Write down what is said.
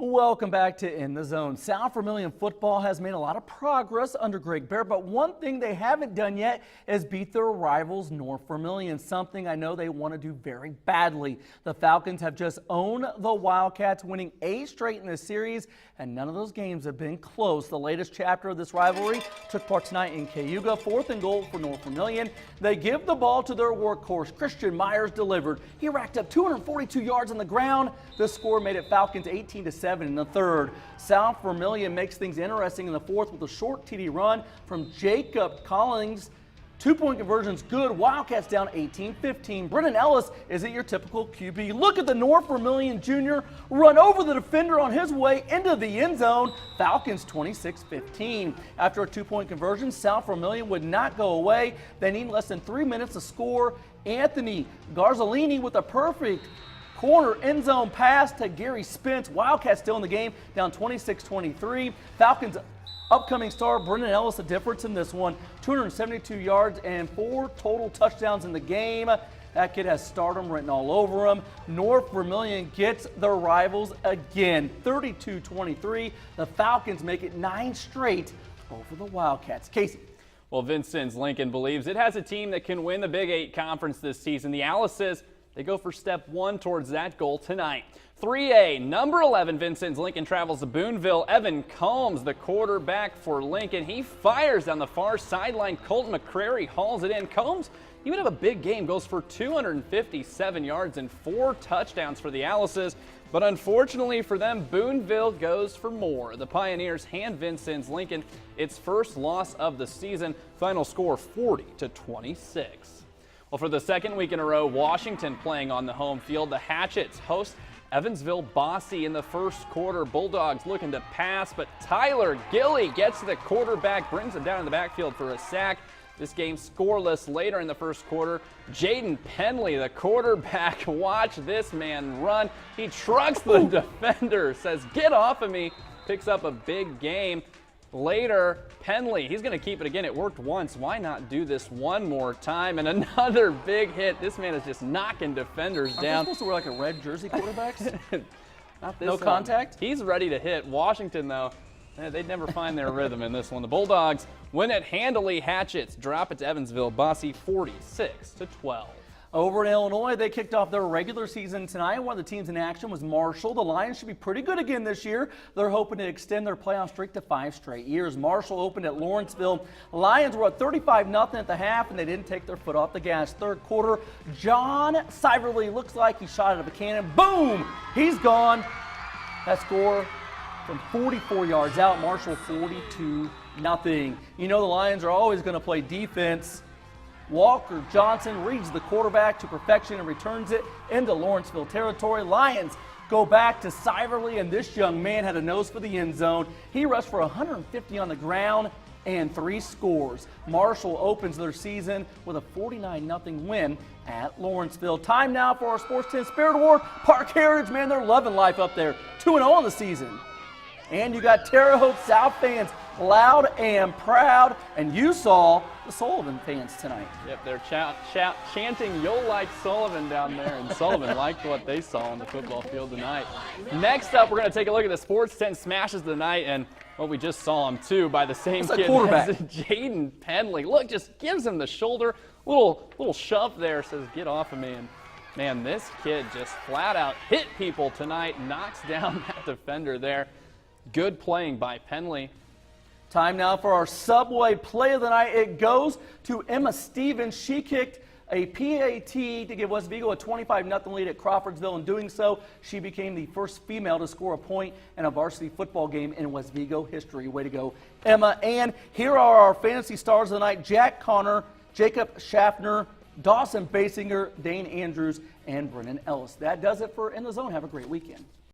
Welcome back to In the Zone. South Vermillion football has made a lot of progress under Greg Bear, but one thing they haven't done yet is beat their rivals North Vermillion, something I know they want to do very badly. The Falcons have just owned the Wildcats, winning 8 straight in this series, and none of those games have been close. The latest chapter of this rivalry took part tonight in Cayuga, 4th and goal for North Vermillion. They give the ball to their workhorse. Christian Myers delivered. He racked up 242 yards on the ground. The score made it Falcons 18-7 in the third. South Vermillion makes things interesting in the fourth with a short TD run from Jacob Collins. 2-point conversions good. Wildcats down 18-15. Brennan Ellis isn't your typical QB. Look at the North Vermillion junior run over the defender on his way into the end zone. Falcons 26-15. After a 2-point conversion, South Vermillion would not go away. They need less than 3 minutes to score. Anthony Garzolini with a perfect corner end zone pass to Gary Spence. Wildcats still in the game, down 26-23. Falcons upcoming star Brennan Ellis, the difference in this one, 272 yards and 4 total touchdowns in the game. That kid has stardom written all over him. North Vermillion gets their rivals again, 32-23. The Falcons make it 9 straight over the Wildcats. Casey. Well, Vincennes Lincoln believes it has a team that can win the Big 8 conference this season. The Owls says they go for step 1 towards that goal tonight. 3A, number 11, Vincennes Lincoln travels to Boonville. Evan Combs, the quarterback for Lincoln. He fires down the far sideline. Colton McCrary hauls it in. Combs, he would have a big game, goes for 257 yards and 4 touchdowns for the Owls. But unfortunately for them, Boonville goes for more. The Pioneers hand Vincennes Lincoln its first loss of the season. Final score 40-26. Well, for the second week in a row, Washington playing on the home field. The Hatchets host Evansville Bosse in the first quarter. Bulldogs looking to pass, but Tyler Gilly gets to the quarterback, brings him down in the backfield for a sack. This game scoreless later in the first quarter. Jaden Penley, the quarterback, watch this man run. He trucks the defender, says, "Get off of me," picks up a big game. Later, Penley, he's going to keep it again. It worked once. Why not do this one more time? And another big hit. This man is just knocking defenders down. Aren't they supposed to wear like a red jersey, quarterbacks? Not this No one. contact? He's ready to hit. Washington, though, they'd never find their rhythm in this one. The Bulldogs win it handily. Hatchets drop it to Evansville Bosse 46-12. Over in Illinois, they kicked off their regular season tonight. One of the teams in action was Marshall. The Lions should be pretty good again this year. They're hoping to extend their playoff streak to 5 straight years. Marshall opened at Lawrenceville. Lions were up 35-0 at the half, and they didn't take their foot off the gas. Third quarter, John Siverly looks like he shot out of a cannon. Boom! He's gone. That score from 44 yards out. Marshall 42-0. You know the Lions are always going to play defense. Walker Johnson reads the quarterback to perfection and returns it into Lawrenceville territory. Lions go back to Siverly, and this young man had a nose for the end zone. He rushed for 150 on the ground and 3 scores. Marshall opens their season with a 49-0 win at Lawrenceville. Time now for our Sports 10 Spirit Award. Park Heritage, man, they're loving life up there. 2-0 on the season. And you got Terre Haute South fans loud and proud, and you saw the Sullivan fans tonight. Yep, they're chanting "You'll like Sullivan" down there, and Sullivan liked what they saw on the football field tonight. Next up, we're going to take a look at the Sports 10 smashes of the night, and what we just saw him too by the same kid, quarterback, Jaden Penley. Look, just gives him the shoulder, little shove there, says, "Get off of me." And man, this kid just flat out hit people tonight, knocks down that defender there. Good playing by Penley. Time now for our Subway play of the night. It goes to Emma Stevens. She kicked a PAT to give West Vigo a 25-0 lead at Crawfordsville. In doing so, she became the first female to score a point in a varsity football game in West Vigo history. Way to go, Emma. And here are our fantasy stars of the night: Jack Connor, Jacob Schaffner, Dawson Basinger, Dane Andrews, and Brennan Ellis. That does it for In the Zone. Have a great weekend.